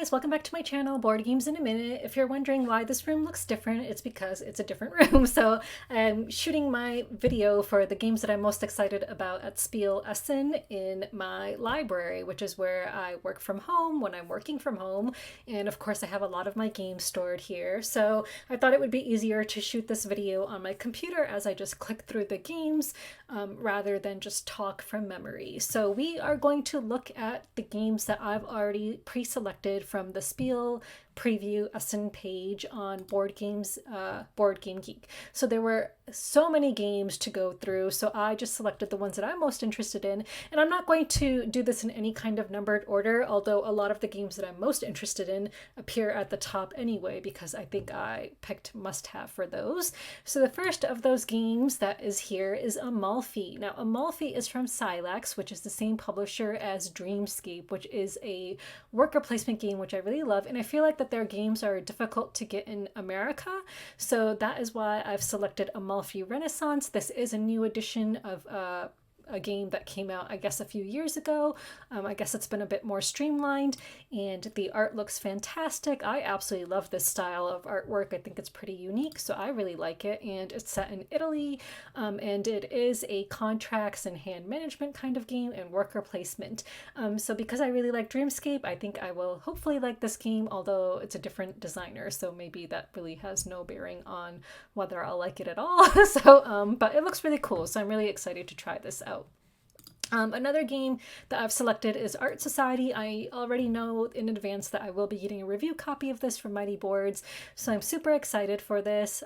guys, welcome back to my channel, Board Games in a Minute. If you're wondering why this room looks different, it's because it's a different room. So I'm shooting my video for the games that I'm most excited about at Spiel Essen in my library, which is where I work from home when I'm working from home. And of course I have a lot of my games stored here. So I thought it would be easier to shoot this video on my computer as I just click through the games rather than just talk from memory. So we are going to look at the games that I've already pre-selected from the Spiel Preview Essen page on Board Game Geek. So there were so many games to go through, so I just selected the ones that I'm most interested in, and I'm not going to do this in any kind of numbered order, although a lot of the games that I'm most interested in appear at the top anyway, because I think I picked must-have for those. So the first of those games that is here is Amalfi. Now Amalfi is from Silex, which is the same publisher as Dreamscape, which is a worker placement game which I really love, and I feel like that their games are difficult to get in America, so that is why I've selected ALF Renaissance. This is a new edition of a game that came out, I guess, a few years ago. I guess it's been a bit more streamlined, and the art looks fantastic. I absolutely love this style of artwork. I think it's pretty unique, so I really like it, and it's set in Italy, and it is a contracts and hand management kind of game and worker placement. So because I really like Dreamscape, I think I will hopefully like this game, although it's a different designer, so maybe that really has no bearing on whether I'll like it at all. But it looks really cool, so I'm really excited to try this out. Another game that I've selected is Art Society. I already know in advance that I will be getting a review copy of this from Mighty Boards, so I'm super excited for this.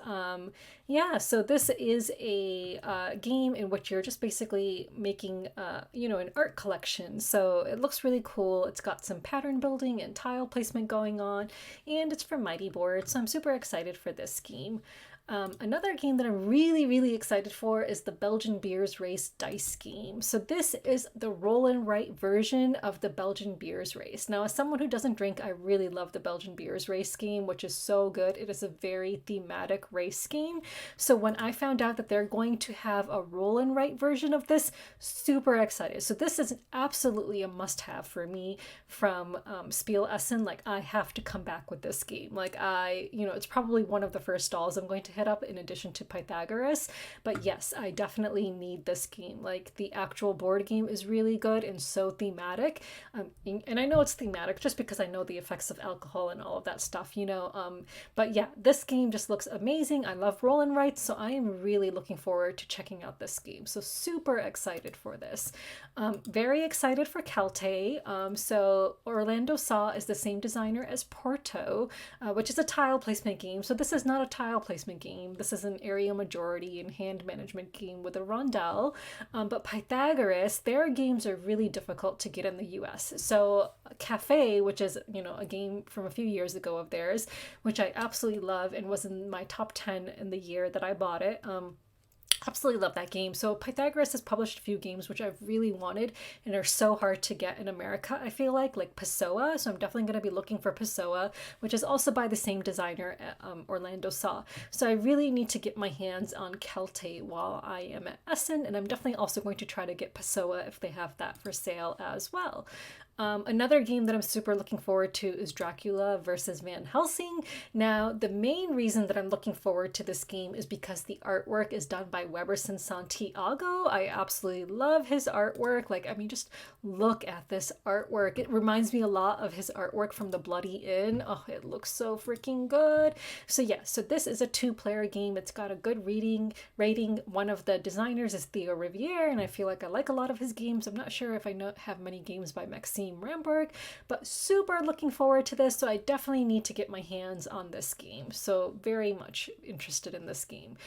Yeah, so this is a game in which you're just basically making, an art collection. So it looks really cool. It's got some pattern building and tile placement going on, and it's from Mighty Boards, so I'm super excited for this game. Another game that I'm really excited for is the Belgian Beers Race dice game. So this is the roll and write version of the Belgian Beers Race. Now, as someone who doesn't drink, I really love the Belgian Beers Race game, which is so good. It is a very thematic race game. So when I found out that they're going to have a roll and write version of this, super excited. So this is absolutely a must-have for me from Spiel Essen. Like, I have to come back with this game. Like, it's probably one of the first stalls I'm going to hit up in addition to Pythagoras, but yes, I definitely need this game. Like, the actual board game is really good and so thematic, and I know it's thematic just because I know the effects of alcohol and all of that stuff, but yeah, this game just looks amazing. I love roll and writes, so I am really looking forward to checking out this game, so super excited for this. Very excited for Kelp. So Orlando Saw is the same designer as Porto, which is a tile placement game. So this is not a tile placement game. This is an area majority and hand management game with a rondel. But Pythagoras, their games are really difficult to get in the US. So Cafe, which is, a game from a few years ago of theirs, which I absolutely love and was in my top 10 in the year that I bought it. Absolutely love that game. So Pythagoras has published a few games which I've really wanted and are so hard to get in America, I feel like Pessoa. So I'm definitely going to be looking for Pessoa, which is also by the same designer, Orlando Saw. So I really need to get my hands on Kelp while I am at Essen, and I'm definitely also going to try to get Pessoa if they have that for sale as well. Another game that I'm super looking forward to is Dracula versus Van Helsing. Now, the main reason that I'm looking forward to this game is because the artwork is done by Weberson Santiago. I absolutely love his artwork. Just look at this artwork. It reminds me a lot of his artwork from The Bloody Inn. Oh, it looks so freaking good. So yeah, so this is a 2-player game. It's got a good rating. One of the designers is Theo Riviere, and I feel like I like a lot of his games. I'm not sure if I have many games by Maxime Ramberg, but super looking forward to this, so I definitely need to get my hands on this game. So very much interested in this game.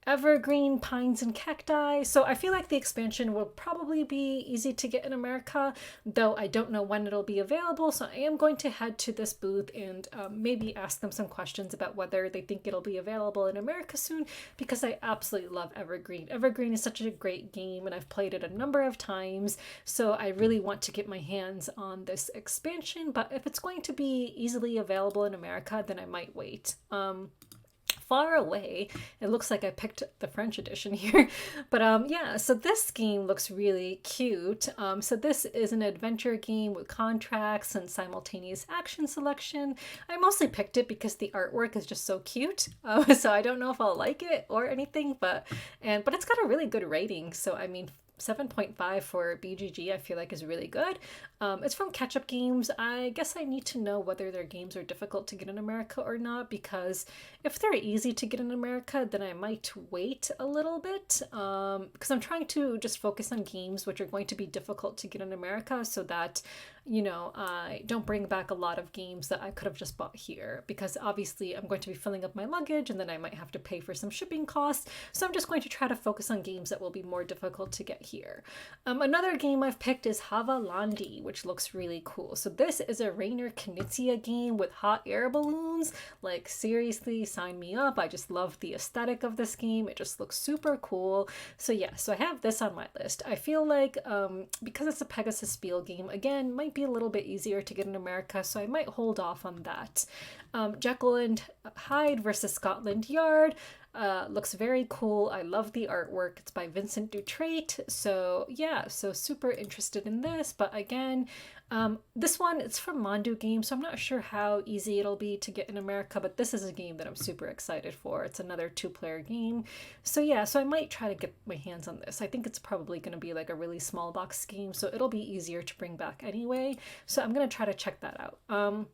Evergreen, Pines and Cacti. So I feel like the expansion will probably be easy to get in America, though I don't know when it'll be available, so I am going to head to this booth and maybe ask them some questions about whether they think it'll be available in America soon, because I absolutely love Evergreen. Evergreen is such a great game, and I've played it a number of times, so I really want to get my hands on this expansion, but if it's going to be easily available in America, then I might wait. far away. It looks like I picked the French edition here. But yeah, so this game looks really cute. So this is an adventure game with contracts and simultaneous action selection. I mostly picked it because the artwork is just so cute. So I don't know if I'll like it or anything, but it's got a really good rating. So I mean, 7.5 for BGG I feel like is really good. It's from Catch Up Games. I guess I need to know whether their games are difficult to get in America or not, because if they're easy to get in America, then I might wait a little bit, because I'm trying to just focus on games which are going to be difficult to get in America, so that, you know, I don't bring back a lot of games that I could have just bought here, because obviously I'm going to be filling up my luggage and then I might have to pay for some shipping costs. So I'm just going to try to focus on games that will be more difficult to get here. Another game I've picked is Havalandi, which looks really cool. So this is a Rainer Knizia game with hot air balloons. Like, seriously, sign me up. I just love the aesthetic of this game. It just looks super cool. So yeah, so I have this on my list. I feel like because it's a Pegasus Spiel game, again, might be a little bit easier to get in America, so I might hold off on that. Jekyll and Hyde versus Scotland Yard. Looks very cool. I love the artwork. It's by Vincent Dutrait. So yeah, so super interested in this. But again, this one, it's from Mandu Games, so I'm not sure how easy it'll be to get in America, but this is a game that I'm super excited for. It's another 2-player game. So yeah, so I might try to get my hands on this. I think it's probably going to be like a really small box game, so it'll be easier to bring back anyway. So I'm going to try to check that out.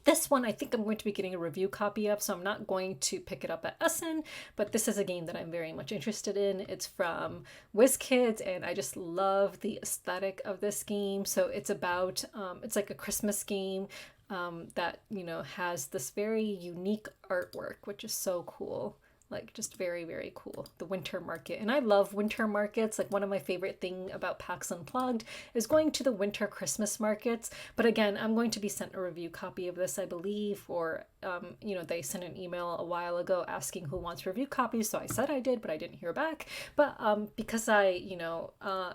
This one I think I'm going to be getting a review copy of, so I'm not going to pick it up at Essen, but this is a game that I'm very much interested in. It's from WizKids, and I just love the aesthetic of this game. So it's about, it's like a Christmas game that, you know, has this very unique artwork, which is so cool. Like, just very, very cool. The winter market. And I love winter markets. Like, one of my favorite thing about PAX Unplugged is going to the winter Christmas markets. But again, I'm going to be sent a review copy of this, I believe, or, you know, they sent an email a while ago asking who wants review copies. So I said I did, but I didn't hear back. But because I, you know,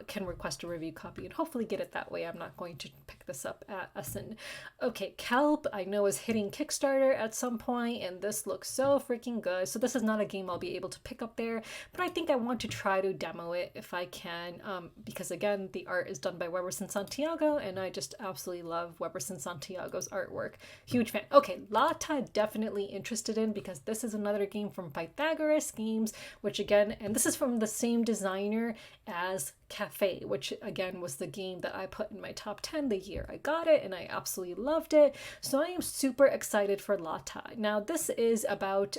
can request a review copy and hopefully get it that way, I'm not going to pick this up at Essen. Okay, Kelp, I know, is hitting Kickstarter at some point, and this looks so freaking good. So this is not a game I'll be able to pick up there, but I think I want to try to demo it if I can, because again, the art is done by Weberson Santiago, and I just absolutely love Weberson Santiago's artwork. Huge fan. Okay, Lata, definitely interested in, because this is another game from Pythagoras Games, which again, and this is from the same designer as Cafe, which again was the game that I put in my top 10 the year I got it, and I absolutely loved it. So I am super excited for Lata. Now this is about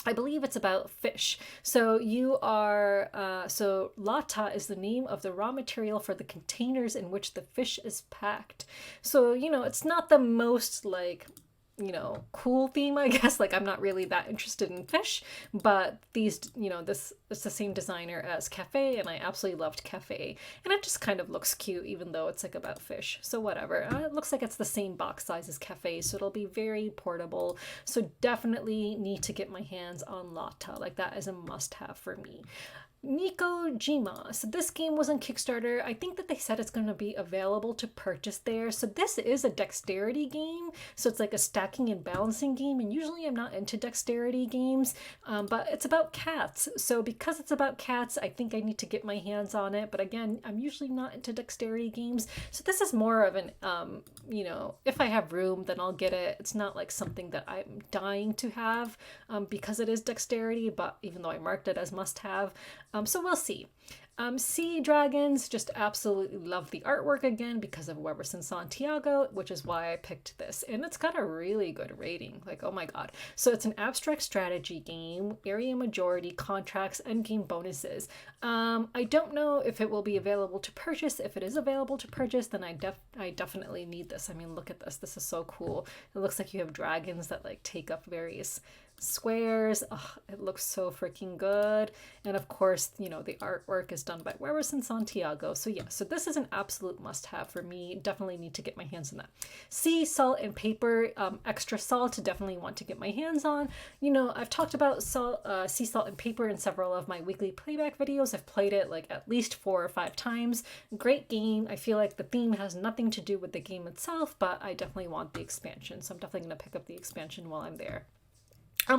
I believe it's about fish. So you are, so lata is the name of the raw material for the containers in which the fish is packed. So, you know, it's not the most, like, you know, cool theme, I guess. Like, I'm not really that interested in fish, but these, you know, this is the same designer as Cafe, and I absolutely loved Cafe, and it just kind of looks cute even though it's like about fish, so whatever. It looks like it's the same box size as Cafe, so it'll be very portable. So definitely need to get my hands on Lata. Like, that is a must-have for me. Nico Jima. So this game was on Kickstarter. I think that they said it's going to be available to purchase there. So this is a dexterity game. So it's like a stacking and balancing game. And usually I'm not into dexterity games, but it's about cats. So because it's about cats, I think I need to get my hands on it. But again, I'm usually not into dexterity games. So this is more of an, you know, if I have room, then I'll get it. It's not like something that I'm dying to have because it is dexterity, but even though I marked it as must have. So we'll see. Sea Dragons, just absolutely love the artwork again because of Weberson Santiago, which is why I picked this. And it's got a really good rating. Like, oh my god. So it's an abstract strategy game, area majority, contracts, endgame bonuses. I don't know if it will be available to purchase. If it is available to purchase, then I definitely need this. I mean, look at this. This is so cool. It looks like you have dragons that like take up various squares. Oh, it looks so freaking good. And of course, you know, the artwork is done by Weberson Santiago. So yeah, so this is an absolute must-have for me. Definitely need to get my hands on that. Sea, Salt, and Paper, Extra Salt, definitely want to get my hands on. You know, I've talked about Sea, Salt, and Paper in several of my weekly playback videos. I've played it like at least 4 or 5 times. Great game. I feel like the theme has nothing to do with the game itself, but I definitely want the expansion. So I'm definitely going to pick up the expansion while I'm there.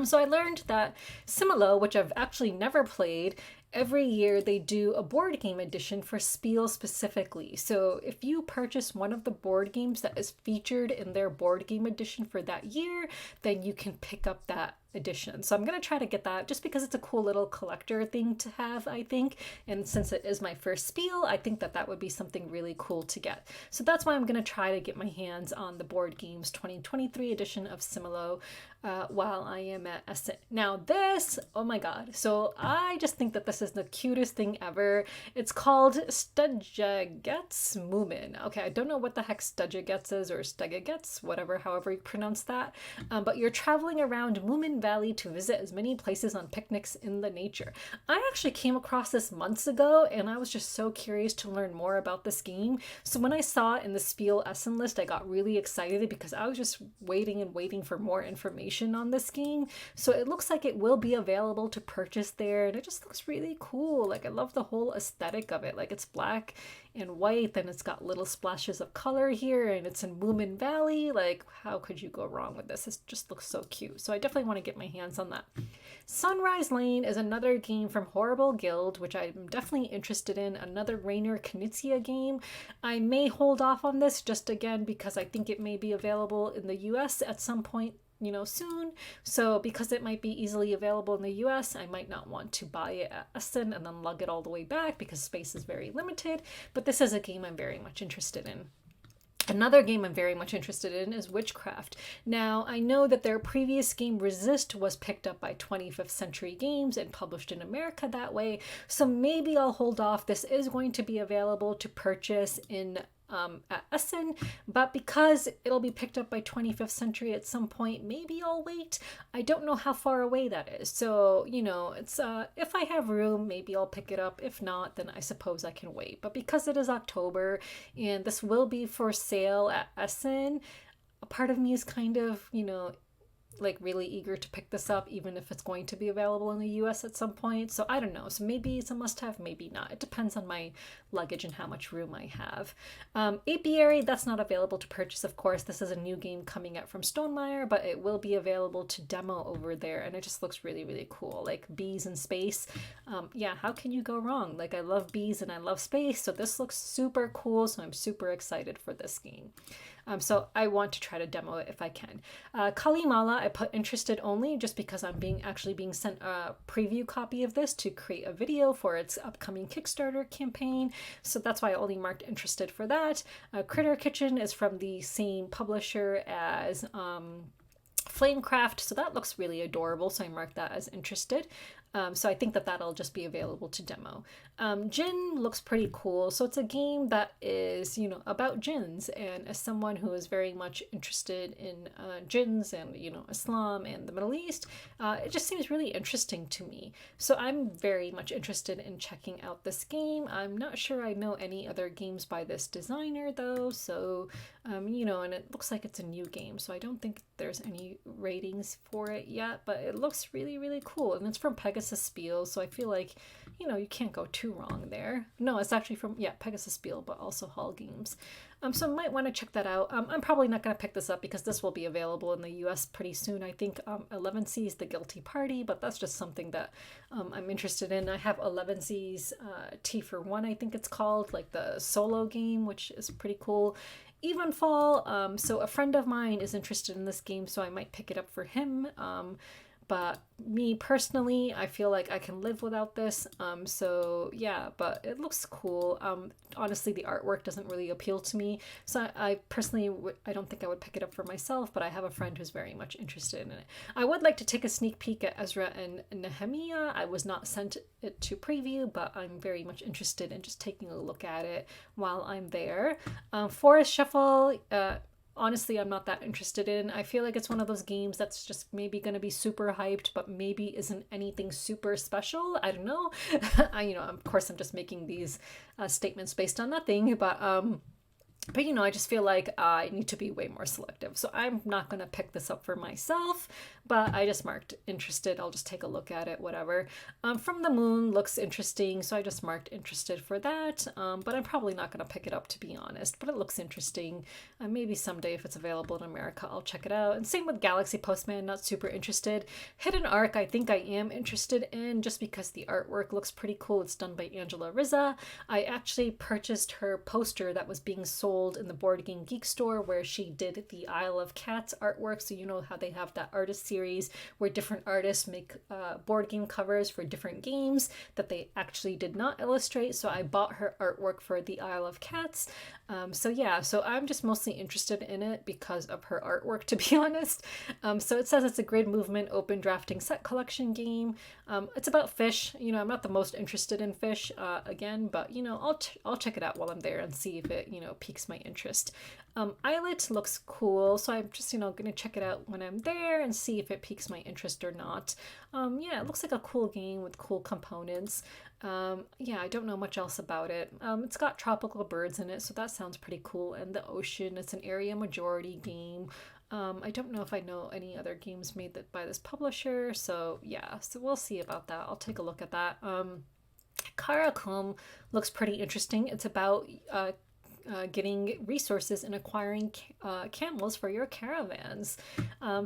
So I learned that Simolo, which I've actually never played, every year they do a board game edition for Spiel specifically. So if you purchase one of the board games that is featured in their board game edition for that year, then you can pick up that edition. So I'm going to try to get that just because it's a cool little collector thing to have, I think. And since it is my first Spiel, I think that that would be something really cool to get. So that's why I'm going to try to get my hands on the Board Games 2023 edition of Simolo while I am at Essen. Now this, oh my god. So I just think that this is the cutest thing ever. It's called Studet M. Okay, I don't know what the heck Studet is or Studet, whatever, however you pronounce that. But you're traveling around Moomin Valley to visit as many places on picnics in the nature. I actually came across this months ago and I was just so curious to learn more about this game. So when I saw it in the Spiel Essen list, I got really excited because I was just waiting for more information on this game. So it looks like it will be available to purchase there, and it just looks really cool. Like, I love the whole aesthetic of it. Like, it's black and white, and it's got little splashes of color here, and it's in Moomin Valley. Like, how could you go wrong with this? It just looks so cute. So I definitely want to get my hands on that. Sunrise Lane is another game from Horrible Guild, which I'm definitely interested in. Another Rainer Knizia game. I may hold off on this just again because I think it may be available in the US at some point, soon. So because it might be easily available in the US, I might not want to buy it at Essen and then lug it all the way back because space is very limited. But this is a game I'm very much interested in. Another game I'm very much interested in is Witchcraft. Now, I know that their previous game, Resist, was picked up by 25th Century Games and published in America that way, so maybe I'll hold off. This is going to be available to purchase in at Essen, but because it'll be picked up by 25th Century at some point, maybe I'll wait. I don't know how far away that is, so it's if I have room, maybe I'll pick it up. If not, then I suppose I can wait. But because it is October and this will be for sale at Essen, a part of me is kind of like really eager to pick this up, even if it's going to be available in the US at some point. So I don't know. So maybe it's a must-have, maybe not. It depends on my luggage and how much room I have. Apiary, that's not available to purchase, of course. This is a new game coming out from Stonemaier, but it will be available to demo over there, and it just looks really, really cool. Like bees in space. Yeah, how can you go wrong? Like, I love bees and I love space, so this looks super cool, so I'm super excited for this game. So I want to try to demo it if I can. Kalimala, I put interested only just because I'm actually being sent a preview copy of this to create a video for its upcoming Kickstarter campaign. So that's why I only marked interested for that. Critter Kitchen is from the same publisher as Flamecraft, so that looks really adorable, so I marked that as interested. So I think that that'll just be available to demo. Jinn looks pretty cool. So it's a game that is, about jinns, and as someone who is very much interested in jinns and, Islam and the Middle East, it just seems really interesting to me. So I'm very much interested in checking out this game. I'm not sure I know any other games by this designer though, so, and it looks like it's a new game, so I don't think there's any ratings for it yet, but it looks really, really cool. And it's from Pegasus Spiel, so I feel like, you can't go too wrong there. No, it's actually from, Pegasus Spiel, but also Hall Games. So I might want to check that out. I'm probably not going to pick this up because this will be available in the US pretty soon. I think 11C's The Guilty Party, but that's just something that I'm interested in. I have 11C's T for One, I think it's called, like the solo game, which is pretty cool. Evenfall, so a friend of mine is interested in this game, so I might pick it up for him. But me personally, I feel like I can live without this. So yeah, but it looks cool. Honestly, the artwork doesn't really appeal to me. So I personally, I don't think I would pick it up for myself, but I have a friend who's very much interested in it. I would like to take a sneak peek at Ezra and Nehemiah. I was not sent it to preview, but I'm very much interested in just taking a look at it while I'm there. Forest Shuffle, honestly, I'm not that interested in. I feel like it's one of those games that's just maybe going to be super hyped, but maybe isn't anything super special. I don't know. Of course, I'm just making these statements based on nothing, but But you know, I just feel like I need to be way more selective. So I'm not going to pick this up for myself, but I just marked interested. I'll just take a look at it, whatever. From the Moon looks interesting, so I just marked interested for that. But I'm probably not going to pick it up, to be honest. But it looks interesting. Maybe someday, if it's available in America, I'll check it out. And same with Galaxy Postman, not super interested. Hidden Arc, I think I am interested in, just because the artwork looks pretty cool. It's done by Angela Rizza. I actually purchased her poster that was being sold in the Board Game Geek store, where she did the Isle of Cats artwork. So you know how they have that artist series where different artists make board game covers for different games that they actually did not illustrate. So I bought her artwork for the Isle of Cats. So yeah, so I'm just mostly interested in it because of her artwork, to be honest. So it says it's a grid movement open drafting set collection game. It's about fish. You know, I'm not the most interested in fish again, but you know, I'll check it out while I'm there and see if it, you know, piques my interest. Eyelet looks cool, so I'm just, you know, gonna check it out when I'm there and see if it piques my interest or not. Yeah, it looks like a cool game with cool components. Yeah, I don't know much else about it. It's got tropical birds in it, so that sounds pretty cool. And the ocean, it's an area majority game. I don't know if I know any other games made by this publisher, so yeah, so we'll see about that. I'll take a look at that. Kakom looks pretty interesting. It's about getting resources and acquiring camels for your caravans.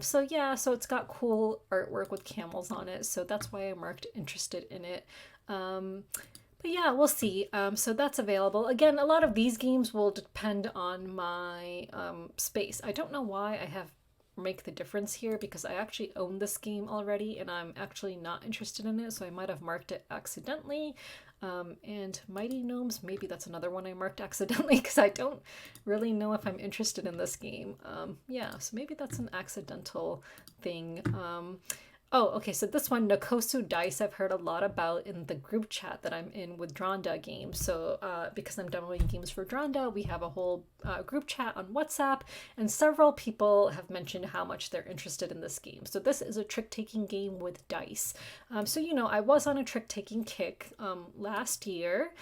So yeah, so it's got cool artwork with camels on it, so that's why I marked interested in it. But yeah, we'll see. So that's available. Again, a lot of these games will depend on my space. I don't know why I have Make the Difference here, because I actually own this game already and I'm actually not interested in it, so I might have marked it accidentally. And Mighty Gnomes, maybe that's another one I marked accidentally because I don't really know if I'm interested in this game. Yeah, so maybe that's an accidental thing. Oh, okay, so this one, Nakosu Dice, I've heard a lot about in the group chat that I'm in with Dronda Games. So because I'm demoing games for Dronda, we have a whole group chat on WhatsApp, and several people have mentioned how much they're interested in this game. So this is a trick-taking game with dice. So, you know, I was on a trick-taking kick last year,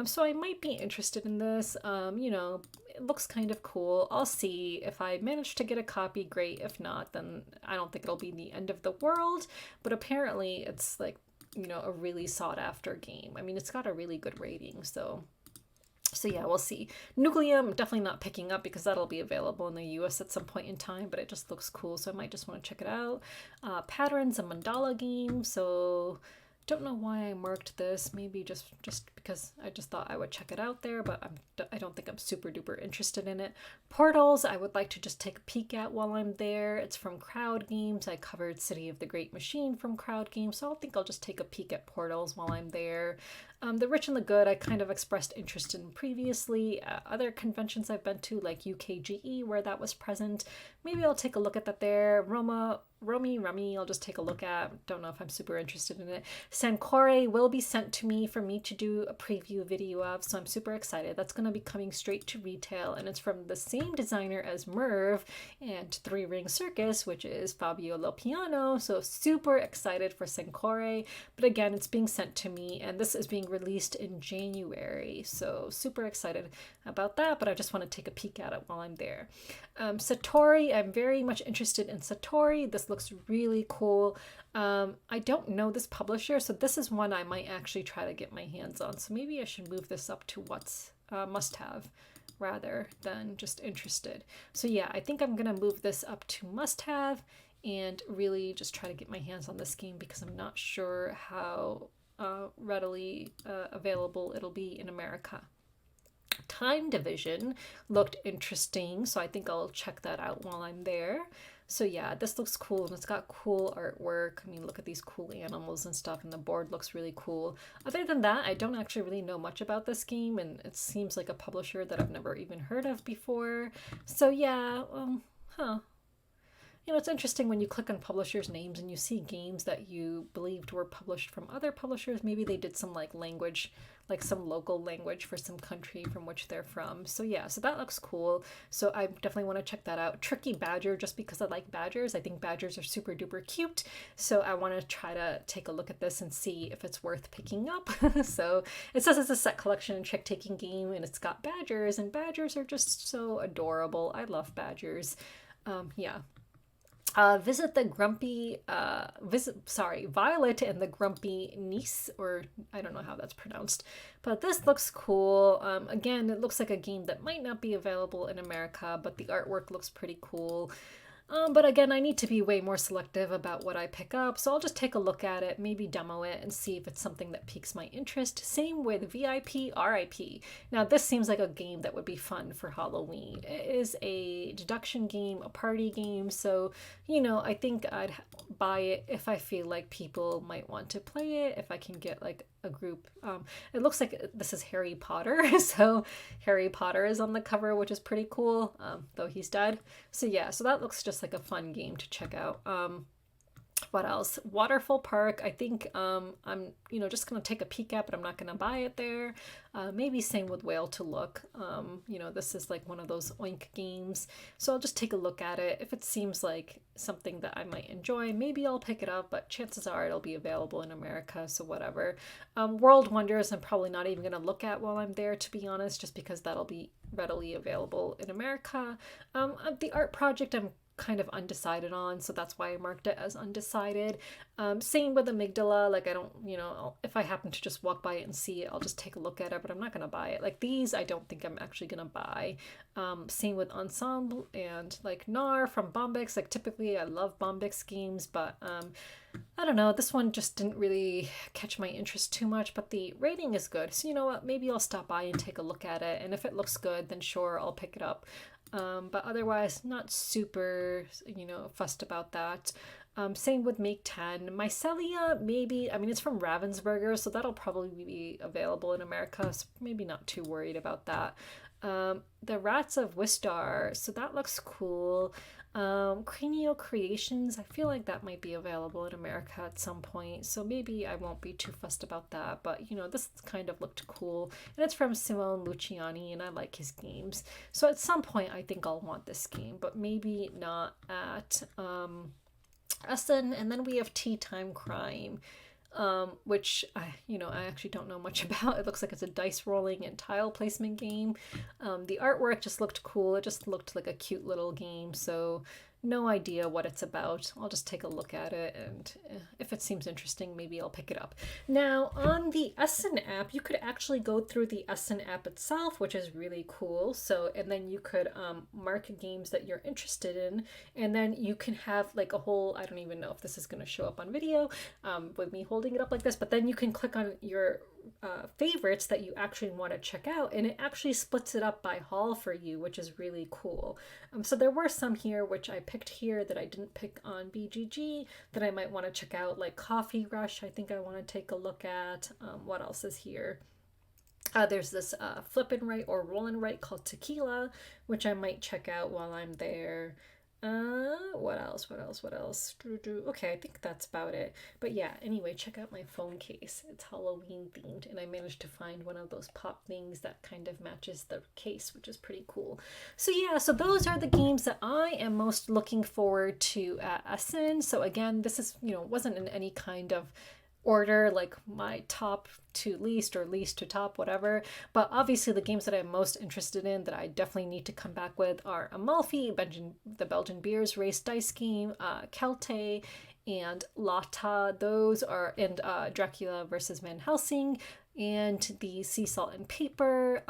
so I might be interested in this. You know, it looks kind of cool. I'll see. If I manage to get a copy, great. If not, then I don't think it'll be the end of the world. But apparently it's like, you know, a really sought after game. I mean, it's got a really good rating, so yeah, we'll see. Nucleum, definitely not picking up because that'll be available in the US at some point in time, but it just looks cool, so I might just want to check it out. Patterns, a mandala game, so don't know why I marked this. Maybe just because I just thought I would check it out there, but I don't think I'm super duper interested in it. Portals, I would like to just take a peek at while I'm there. It's from Crowd Games. I covered City of the Great Machine from Crowd Games, so I think I'll just take a peek at Portals while I'm there. The Rich and the Good, I kind of expressed interest in previously. Other conventions I've been to, like UKGE, where that was present, maybe I'll take a look at that there. Romy Ry, I'll just take a look at. Don't know if I'm super interested in it. Sankore will be sent to me for me to do a preview video of, so I'm super excited. That's going to be coming straight to retail, and it's from the same designer as Merv and Three Ring Circus, which is Fabio Lopiano, so super excited for Sankore. But again, it's being sent to me, and this is being released in January, so super excited about that, but I just want to take a peek at it while I'm there. Satori, I'm very much interested in Satori. This looks really cool. I don't know this publisher, so this is one I might actually try to get my hands on, so maybe I should move this up to what's must-have rather than just interested. So yeah, I think I'm gonna move this up to must-have and really just try to get my hands on this game because I'm not sure how readily available it'll be in America. Time Division looked interesting, so I think I'll check that out while I'm there. So yeah, this looks cool, and it's got cool artwork. I mean, look at these cool animals and stuff, and the board looks really cool. Other than that, I don't actually really know much about this game, and it seems like a publisher that I've never even heard of before. So yeah, you know, it's interesting when you click on publishers' names and you see games that you believed were published from other publishers. Maybe they did some like language, like some local language for some country from which they're from. So yeah, so that looks cool. So I definitely want to check that out. Tricky Badger, just because I like badgers. I think badgers are super duper cute. So I want to try to take a look at this and see if it's worth picking up. So it says it's a set collection and trick-taking game, and it's got badgers, and badgers are just so adorable. I love badgers. Yeah. Visit the grumpy, Violet and the grumpy niece, or I don't know how that's pronounced, but this looks cool. Again, it looks like a game that might not be available in America, but the artwork looks pretty cool. But again, I need to be way more selective about what I pick up, so I'll just take a look at it, maybe demo it, and see if it's something that piques my interest. Same with VIP RIP. Now, this seems like a game that would be fun for Halloween. It is a deduction game, a party game, so, you know, I think I'd buy it if I feel like people might want to play it, if I can get, like, a group. It looks like this is Harry Potter, so Harry Potter is on the cover, which is pretty cool, though he's dead. So yeah, so that looks just like a fun game to check out. What else? Waterfall Park. I think I'm, you know, just gonna take a peek at, but I'm not gonna buy it there. Maybe same with Whale to Look. You know, this is like one of those oink games, so I'll just take a look at it. If it seems like something that I might enjoy, maybe I'll pick it up, but chances are it'll be available in America, so whatever. World Wonders, I'm probably not even gonna look at while I'm there, to be honest, just because that'll be readily available in America. The art project, I'm kind of undecided on, so that's why I marked it as undecided. Same with Amygdala, like I don't, you know, if I happen to just walk by it and see it, I'll just take a look at it, but I'm not gonna buy it. Like these, I don't think I'm actually gonna buy. Same with Ensemble and like Nar from Bombyx. Like typically I love Bombyx games, but I don't know, this one just didn't really catch my interest too much, but the rating is good, so you know what, maybe I'll stop by and take a look at it, and if it looks good, then sure, I'll pick it up. But otherwise, not super, you know, fussed about that. Same with Make 10. Mycelia, maybe, I mean, it's from Ravensburger, so that'll probably be available in America, so maybe not too worried about that. The Rats of Wiar, so that looks cool. Cranial Creations, I feel like that might be available in America at some point, so maybe I won't be too fussed about that, but you know, this kind of looked cool, and it's from Simone Luciani, and I like his games, so at some point I think I'll want this game, but maybe not at Essen. And then we have Tea Time Crime, which I actually don't know much about. It looks like it's a dice rolling and tile placement game. The artwork just looked cool. It just looked like a cute little game, so no idea what it's about. I'll just take a look at it, and if it seems interesting, maybe I'll pick it up. Now, on the Essen app, you could actually go through the Essen app itself, which is really cool. So, and then you could mark games that you're interested in, and then you can have like a whole, I don't even know if this is going to show up on video with me holding it up like this, but then you can click on your favorites that you actually want to check out, and it actually splits it up by hall for you, which is really cool. So there were some here which I picked here that I didn't pick on BGG that I might want to check out, like Coffee Rush, I think I want to take a look at. What else is here? There's this flip and write or roll and write called Tequila, which I might check out while I'm there. What else? Okay, I think that's about it. But yeah, anyway, check out my phone case. It's Halloween themed, and I managed to find one of those pop things that kind of matches the case, which is pretty cool. So yeah, so those are the games that I am most looking forward to at Essen. So again, this is, wasn't in any kind of order, like my top to least or least to top, whatever, but obviously the games that I'm most interested in that I definitely need to come back with are Amalfi, the Belgian beers race dice game, Kelp, and Lotta. Those are, and Dracula versus Van Helsing, and the Sea Salt and Paper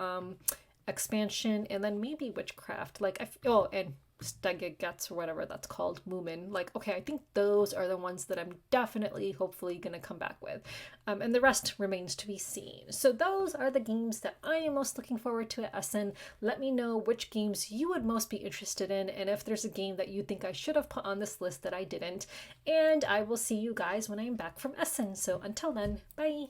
expansion, and then maybe Witchcraft, and Stegegets or whatever that's called, Moomin. Okay, I think those are the ones that I'm definitely, hopefully, gonna come back with. And the rest remains to be seen. So those are the games that I am most looking forward to at Essen. Let me know which games you would most be interested in, and if there's a game that you think I should have put on this list that I didn't. And I will see you guys when I'm back from Essen. So until then, bye!